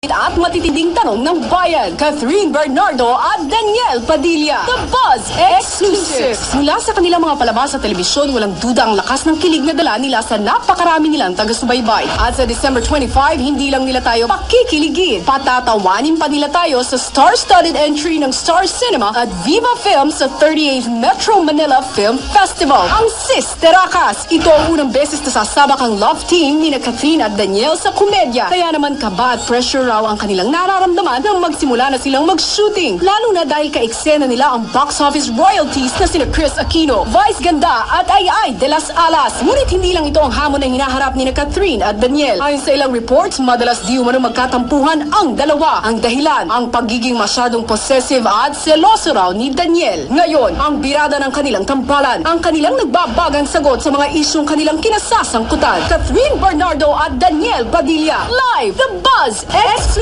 At matitinding tanong ng bayan, Catherine Bernardo at Daniel Padilla. The Buzz Exclusive. Mula sa kanilang mga palabas sa telebisyon, walang duda ang lakas ng kilig na dala nila sa napakarami nilang taga-subaybay. At sa December 25, hindi lang nila tayo pakikiligin. Patatawanin pa nila tayo sa star-studded entry ng Star Cinema at Viva Films sa 38th Metro Manila Film Festival. Ang Sis Teracas. Ito ang unang beses na sasabak ang love team ni Catherine at Daniel sa komedya. Kaya naman kaba at pressure raw ang kanilang nararamdaman nang magsimula na silang mag-shooting. Lalo na dahil ka-eksena nila ang box office royalties na sina Chris Aquino, Vice Ganda at Ay de las Alas. Ngunit hindi lang ito ang hamon na hinaharap ni Catherine at Daniel. Ayon sa ilang reports, madalas di umano magkatampuhan ang dalawa. Ang dahilan, ang pagiging masyadong possessive at seloso raw ni Daniel. Ngayon, ang birada ng kanilang tambalan, ang kanilang nagbabagang sagot sa mga isyong kanilang kinasasangkutan. Catherine Bernardo at Daniel Padilla. Live, The Buzz Exclusives. Love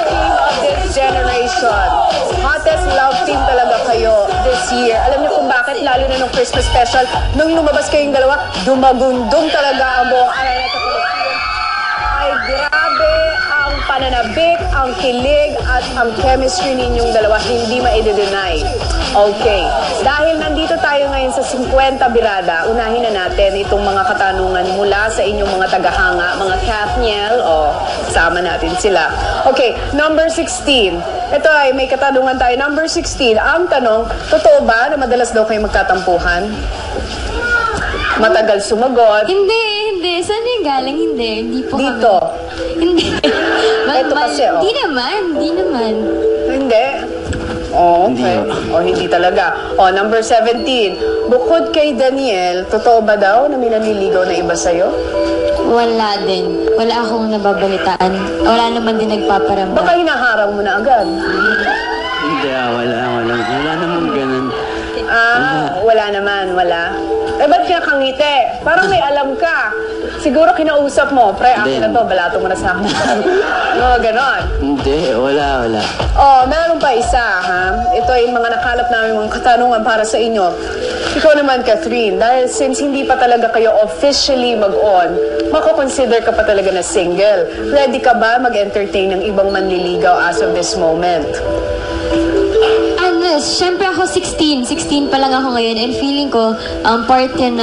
team of this generation. Hottest love team talaga kayo this year. Alam niyo kung bakit? Lalo na nung Christmas special, nung lumabas kayong dalawa, dumagundong talaga ang buong Araneta Collection. Ay, grabe ang pananabik, ang kilig, at ang chemistry ninyong dalawa. Hindi ma-i-deny. Okay. Dahil nandito tayo ngayon sa 50 birada, unahin na natin itong mga katanungan mula sa inyong mga tagahanga, mga Kathniel, sama natin sila. Okay, number 16. Ito ay may katanungan tayo. Number 16, ang tanong, totoo ba na madalas daw kayo magkatampuhan? Matagal sumagot. Hindi. Saan yung galing? Hindi po dito. Kami. Hindi. Ito kasi, Hindi naman. Hindi. Oh, okay. Hindi talaga. Number 17. Bukod kay Daniel, totoo ba daw na may nanliligaw na iba sa'yo? Wala din. Wala akong nababalitaan. Wala naman din nagpaparamdam. Baka hinaharang mo na agad. Hindi, wala naman ganun. Wala naman. Ba't kaya kangiti? Parang may alam ka. Siguro kinausap mo, pre, akin na to, balato mo na sa akin. Ganon. Hindi, wala. Meron pa isa, ha? Ito ay mga nakalap namin mga katanungan para sa inyo. Ikaw naman, Catherine, dahil since hindi pa talaga kayo officially mag-on, makakonsider ka pa talaga na single. Ready ka ba mag-entertain ng ibang manliligaw as of this moment? Siyempre ako 16 pa lang ako ngayon, and feeling ko part yan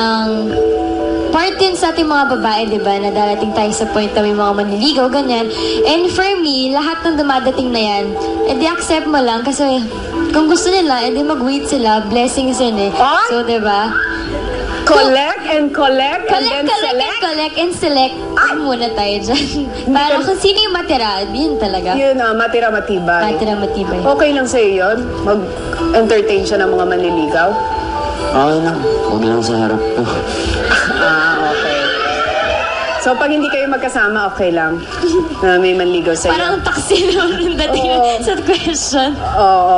sa ating mga babae, diba, na darating tayo sa point na may mga manliligaw, ganyan. And for me, lahat ng dumadating na yan, edi accept mo lang kasi kung gusto nila, edi mag-wait sila, blessings yun eh. So, diba? Collect and select. Muna tayo dyan. Para kung sino yung matira, yun talaga. Yun, matira matibay. Okay lang sa'yo yun? Mag-entertain siya ng mga manliligaw? Okay lang. Huwag lang sa harap ko. Okay. So, pag hindi kayo magkasama, okay lang na may manligaw sa'yo? Parang taksi naman yung dating sa question.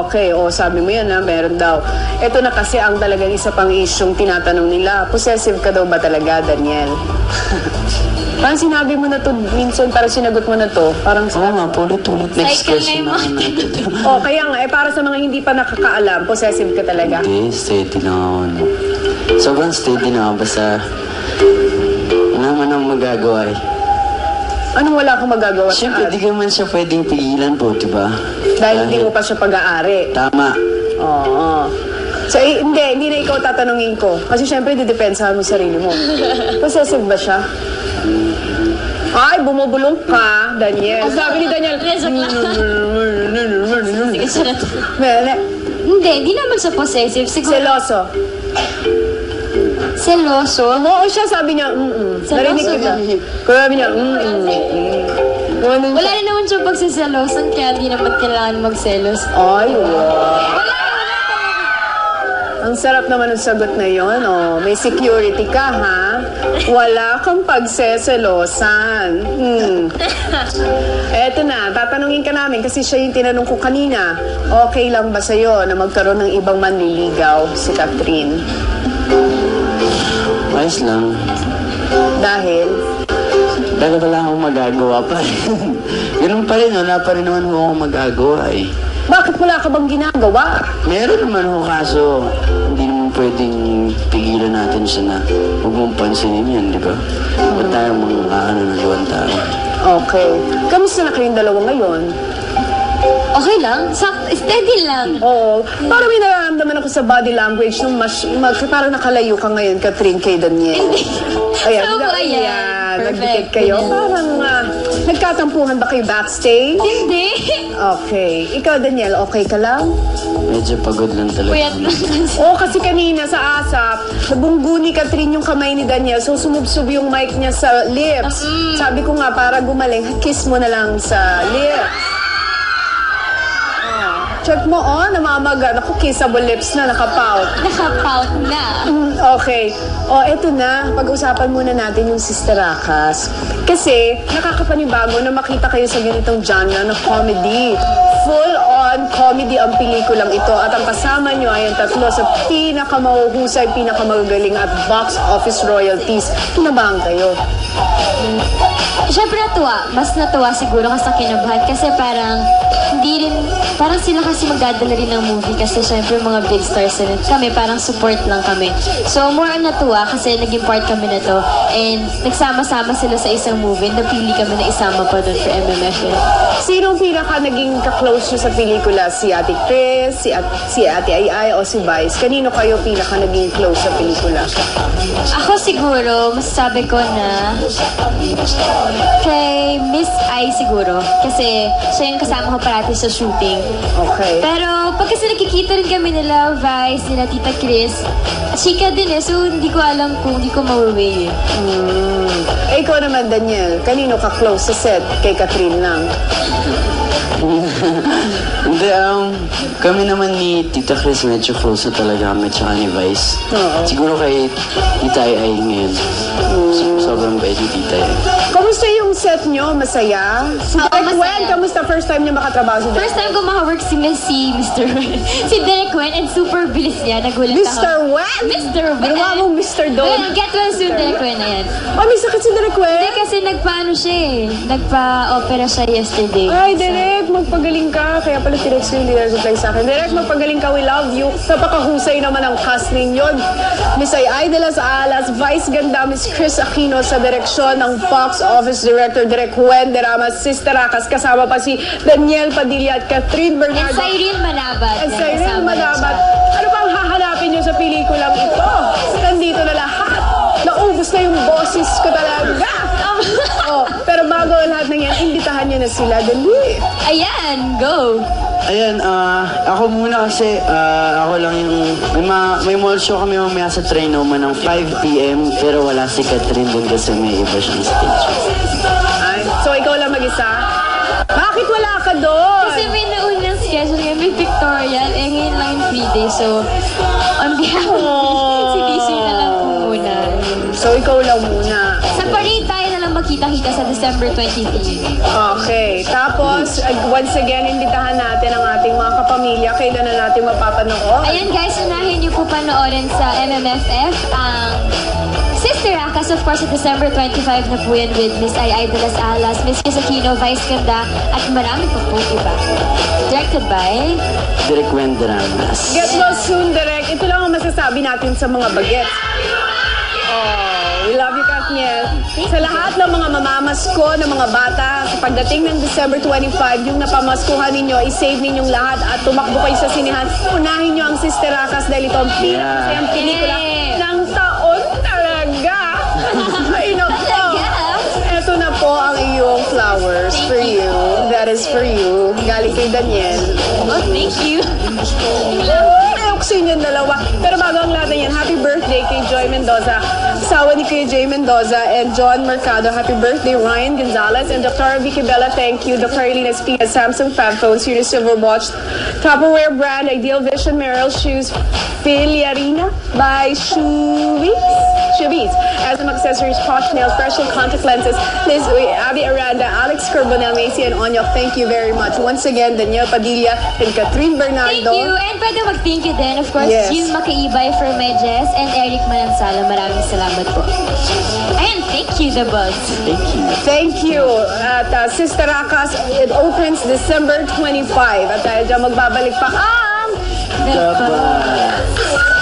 Okay. Sabi mo yan, meron daw. Ito na kasi ang talagang isa pang isyong tinatanong nila. Possessive ka daw ba talaga, Daniel? Parang sinabi mo na to minsan, parang sinagot mo na to. Parang nga, ulit-ulit. Next question na natin. Kaya nga, para sa mga hindi pa nakakaalam, possessive ka talaga? Hindi, steady lang ako. Sobrang steady na ako, basta wala man ang magagawa eh. Anong wala akong magagawa? Siyempre, di ka man siya pwedeng pigilan po, diba? Dahil hindi mo pa siya pag-aari. Tama. So, hindi na ikaw tatanungin ko. Kasi siyempre, didepensahan mo sarili mo. Possessive ba siya? Ay, bumubulong ka, Daniel. Sabi ni Daniel, Hindi naman siya possessive. Seloso? Oo, siya sabi niya, narinig ko siya. Sabi niya, Wala na naman siya pagsiselosan, kaya hindi naman kailangan magselos. Ay, wow. Ang sarap naman ng sagot na yun, May security ka, ha? Wala kang pagseselosan. Eto na, tatanungin ka namin kasi siya yung tinanong ko kanina. Okay lang ba sa'yo na magkaroon ng ibang manliligaw si Catherine? Ayos lang. Dahil wala akong magagawa pa rin. Ganun pa rin, wala pa rin naman akong magagawa eh. Bakit wala ka bang ginagawa? Meron naman ho, kaso hindi naman pwedeng pigilan natin siya na huwag mong pansinin yan, di ba? Ba't tayo mga ng luwan tao? Okay. Kamusta na kayong dalawa ngayon? Okay lang. Steady lang. Oo. Parang may nararamdaman ako sa body language nung parang nakalayo ka ngayon, Catherine, kay Daniel. Ayan. So, ayan. Nagdikit Perfect. kayo. Parang nagkatampuhan ba kayo backstage? Hindi. Okay. Ikaw, Daniel, okay ka lang? Medyo pagod lang talaga. Puyat lang kasi. Oo, kasi kanina sa ASAP, nabunggo ni Catherine yung kamay ni Daniel, so sumubsob yung mic niya sa lips. Sabi ko nga, para gumaling, kiss mo na lang sa lips. Check mo, namamaga. Naku, kissable lips na, nakapout. Nakapout na. Okay. Eto na. Pag-usapan muna natin yung Sister Akas. Kasi, nakakapanibago na makita kayo sa ganitong genre na comedy. Full-on comedy ang pelikulang ito. At ang kasama nyo ay ang tatlo sa pinakamahuhusay, pinakamagagaling at box office royalties. Kinabahan kayo. Siyempre natuwa. Mas natuwa siguro kasi kinabahan. Kasi parang, hindi rin, parang sila kasi magdadala rin ng movie kasi syempre mga big stars rin kami, parang support lang kami. So more on natuwa kasi naging part kami na to and nagsama-sama sila sa isang movie, napili kami na isama pa doon for MMFF. Sino ang pinaka naging ka-close nyo sa pelikula? Si Ate Chris, si Ate Ai o si Vice? Kanino kayo pinaka naging close sa pelikula? Ako siguro, masasabi ko na kay Miss Ai siguro kasi siya yung kasama ko parati sa shooting. Okay. Pero pag kasi nakikita rin kami nila Vice, nila Tita Chris, chika din so hindi ko alam kung hindi ko mawaway. Ikaw naman, Daniel, kanino ka close sa set? Kay Catherine lang. Hindi, kami naman ni Tita Chris medyo close na talaga kami tsaka ni Vice. Oo. Siguro kay Tita Ai ngayon. Sobrang bait ni Tita Ai. Kamusta yung set nyo? Masaya? Si Derek masaya. Wen, kamusta first time niya makatrabaho si Derek? First time ko makawork si Mr. Wen. Si Derek Wen and super bilis niya. Nagulat ako. Mr. Wen? Mr. Wen. Ginawa mong Mr. Don. Well, get well soon, Derek Wen na yan. May sakit si Derek Wen? Hindi kasi nagpaano siya eh. Nagpa-opera siya yesterday. Ay, Derek, magpagaling ka. Kaya pala tinext ko yung reply sa akin. Derek, magpagaling ka. We love you. Napakahusay naman ang cast ninyo. Miss Ai de las Alas, Vice Ganda, Miss Chris Aquino sa direksyon ng box office director Direk Juan de Ramos, Sister Akas, kasama pa si Daniel Padilla at Catherine And Bernardo. Cyrene Manabat. At na Cyrene kasama Manabat. siya. Ano bang hahanapin nyo sa pelikulang ito? Nandito na lahat. Naubos na yung boses ko talaga. Pero bago ang lahat ng yan, imbitahan nyo na sila. Dali. Ayan, go! Ayan, ako muna kasi ako lang yung may mall show kami mamaya sa Trinoma ng 5 p.m. pero wala si Catherine dun kasi may iba siyang stage. Ay, so ikaw lang mag-isa? Bakit wala ka doon? Kasi may naunang schedule ngayon, may Victorian, ngayon lang yung 3 days. So, on behalf of si DC na lang po muna. So ikaw lang muna. Sa parade tayo na lang magkita-kita sa December 23. Okay. Tapos, once again, imbitahan natin ang ating mga kapamilya. Kailan na natin mapapanood? Ayan guys, unahin niyo po panoorin sa MMFF ang Sister Akas, of course, sa December 25 na po yan with Miss Ai de las Alas, Miss Chris Aquino, Vice Ganda, at marami pa po iba. Directed by Direk Wen de Ramos. Get well soon, Direk. Ito lang ang masasabi natin sa mga bagets. We love you, Katniel. Sa lahat ng mga mamamasko ng mga bata, sa pagdating ng December 25, yung napamaskuhan ninyo, i-save ninyong lahat at tumakbo kayo sa sinihan. Unahin nyo ang Sister Akas dahil ito ang pinakasayang pelikula ng taon talaga. Ay, nako. Eto na po ang iyong flowers for you. That is for you. Galing kay Daniel. Oh, thank you. Ayok sa inyong dalawa. Pero bago ang lahat na yan, happy birthday kay Joy Mendoza. Asawa ni Kuya Jay Mendoza and John Mercado. Happy birthday, Ryan Gonzalez and Dr. Vicky Bella. Thank you. Dr. Arlene Espina, Samsung Fab Phones, Series Silver Watch, Tupperware brand, Ideal Vision, Merrill Shoes, Filiarina by Shoebiz. As an accessories, Posh Nails, Special Contact Lenses, Liz Uy, Abby Aranda, Alex Carbonell, Macy, and Onyok. Thank you very much. Once again, Daniel Padilla and Catherine Thank Bernardo. you. And pwede mag-thank you din, of course, Yes. Jim Makaibay for my dress and Eric Manansala. Maraming salamat po. Ayan, thank you, The Buzz. Thank you. Thank you. At Sister Akas, it opens December 25. At dahil dyan magbabalik pa ang The Buzz.